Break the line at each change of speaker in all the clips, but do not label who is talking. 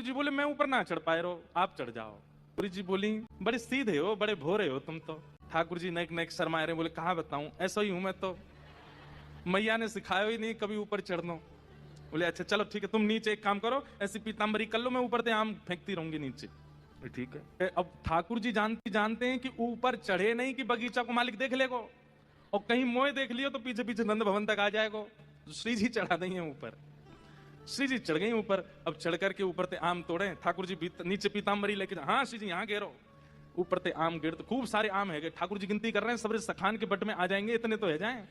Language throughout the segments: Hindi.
जी बोले मैं ऊपर ना चढ़ पाए रहो, आप चढ़ जाओ। ठाकुर जी बोली बड़े सीधे हो, बड़े भोरे हो तुम तो। ठाकुर जी नेक नेक शर्माए रहे, बोले कहाँ बताऊं, ऐसा ही हूं मैं तो, मैया ने सिखाया ही नहीं कभी ऊपर चढ़ना। बोले अच्छा चलो ठीक है, तुम नीचे एक काम करो, ऐसी पीताम्बरी कर लो, मैं ऊपर से आम फेंकती रहूंगी नीचे। ठीक है। अब ठाकुर जी जानते हैं कि ऊपर चढ़े नहीं कि बगीचा को मालिक देख लेगो, और कहीं मोए देख लियो तो पीछे पीछे नंद भवन तक आ जाएगो। तो श्री जी चढ़ा देंगे ऊपर। श्री जी चढ़ गई ऊपर। अब चढ़ करके ऊपर ते आम तोड़े, ठाकुर जी नीचे पीताम्बरी लेके, हाँ श्री जी यहाँ गिरो। ऊपर ते आम गिर, तो खूब सारे आम है। ठाकुर जी गिनती कर रहे हैं, सबरे सखान के बट में आ जाएंगे, इतने तो है जाए,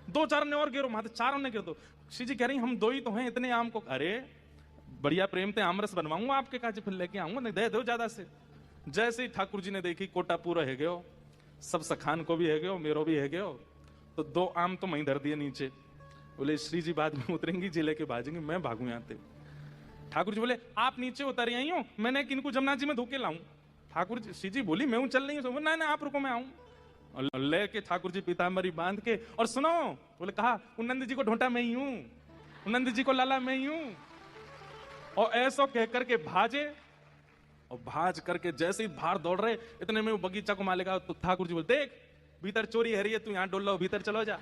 दो चार ने और गिरो, माते चारों ने गिर दो। श्री जी कह रही हम दो ही तो हैं, इतने आम को, अरे बढ़िया प्रेम ते आमरस बनवाऊंगा आपके काज, फिर लेके आऊंगा, नहीं दे दो ज्यादा से। जैसे ही ठाकुर जी ने देखी कोटा पूरा है गयो, सब सखान को भी है गयो, मेरो भी है गयो, तो दो आम तो वहीं धर दिए नीचे। बोले श्री जी बाद में उतरेंगी, जी लेके भाजेंगे, मैं भागू यहाँ से। ठाकुर जी बोले आप नीचे उतर आई हो, मैंने किनको जमुना जी में धोके लाऊं। ठाकुर जी, श्री जी बोली मैं हूं चल नहीं हूं, नहीं आप रुको मैं आऊं। और लेके ठाकुर जी पीताम्बरी बांध के, और सुनो, बोले कहा नंद जी को ढोंटा मैं ही हूं, नंद जी को लाला मैं ही हूं। और ऐसा कह करके भाजे, और भाज करके जैसे ही बाहर दौड़ रहे, इतने में वो बगीचा को मालेगा, तो ठाकुर जी बोले देख भीतर चोरी है रही है, तू यहां डोल लो, भीतर चलो जा।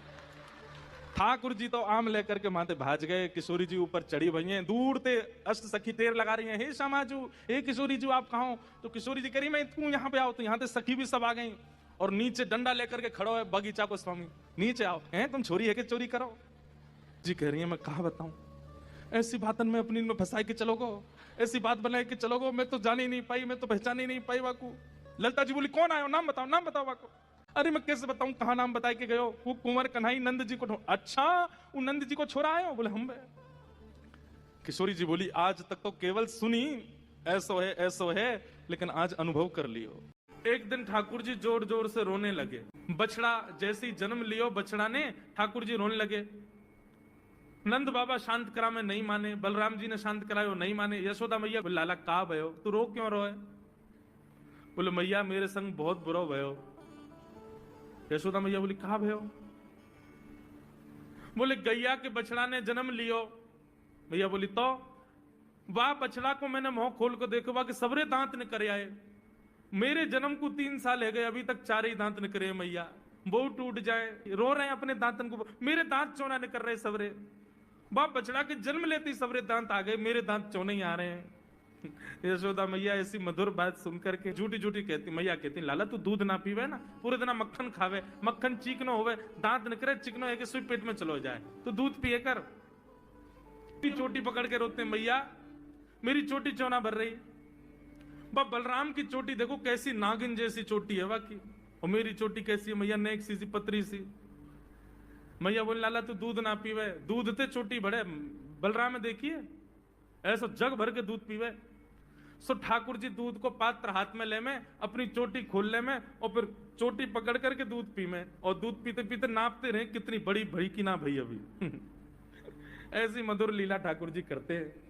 ठाकुर जी तो आम लेकर के माते भाज गए। किशोरी जी ऊपर चढ़ी भई हैं, दूर ते अष्ट सखी तेर लगा रही हैं, हे समाजू, हे किशोरी जी आप कहाँ हो? तो किशोरी जी कह रही मैं तू यहाँ पे आओ, तो यहाँ ते सखी भी सब आ गई, और नीचे डंडा लेकर के खड़ो है बगीचा को स्वामी, नीचे आओ, हैं तुम छोरी है कि चोरी करो? जी कह रही है मैं कहा बताऊं, ऐसी बातन में अपनी में फंसाई के चलोगो, ऐसी बात बनाए के चलोगो, मैं तो जान ही नहीं पाई, मैं तो पहचान ही नहीं पाई वाकू। ललिता जी बोली कौन आयो, नाम बताओ वाकू। अरे मैं कैसे बताऊं, कहा नाम बताए के गयो, वो कुंवर कन्हई नंद जी को। अच्छा वो नंद जी को छोरा आयो? बोले हम। किशोरी जी बोली आज तक तो केवल सुनी, ऐसो है, लेकिन आज अनुभव कर लियो। एक दिन ठाकुर जी जोर जोर से रोने लगे। बछड़ा जैसे ही जन्म लियो बछड़ा ने, ठाकुर जी रोने लगे। नंद बाबा शांत करा में नहीं माने, बलराम जी ने शांत करायो नहीं माने। यशोदा मैया बोले लाला का भयो, तू रो क्यों रोए? बोले मैया मेरे संग बहुत बुरा भयो। यशोदा मैया बोली कहा भयो? बोले गैया के बछड़ा ने जन्म लियो। मैया बोली तो वाह बछड़ा को मैंने मुंह खोल को देखो कि सबरे दांत ने करे आए, मेरे जन्म को 3 साल है गए, अभी तक 4 ही दांत ने करे। मैया वो टूट जाए, रो रहे हैं अपने दांतन को, मेरे दांत चौना ने कर रहे सबरे। बाप बछड़ा के जन्म लेते सबरे दांत आ गए, मेरे दांत चौने ही आ रहे हैं। यशोदा मैया ऐसी मधुर बात सुनकर के झूठी झूठी कहती, मैया कहती लाला तू दूध ना पीवे ना, पूरे दिन मक्खन खावे, मक्खन चीकनो होवे, दांत निकले चिकनो है कि सुई पेट में चलो जाए, तो दूध पिए कर। चोटी पकड़ के रोते मैया मेरी चोटी चौना भर रही। बाप बलराम की चोटी देखो कैसी नागिन जैसी चोटी है वाकई, और मेरी चोटी कैसी है मैया, नेक सी पतरी सी। मैया बोले लाला तू दूध ना पीवे, दूध ते चोटी बढ़े। बलराम देखिए ऐसा जग भर के दूध पीवे। सो ठाकुर जी दूध को पात्र हाथ में ले में, अपनी चोटी खोल ले में, और फिर चोटी पकड़ करके दूध पी में, और दूध पीते पीते नापते रहे कितनी बड़ी भई की ना भई अभी। ऐसी मधुर लीला ठाकुर जी करते हैं।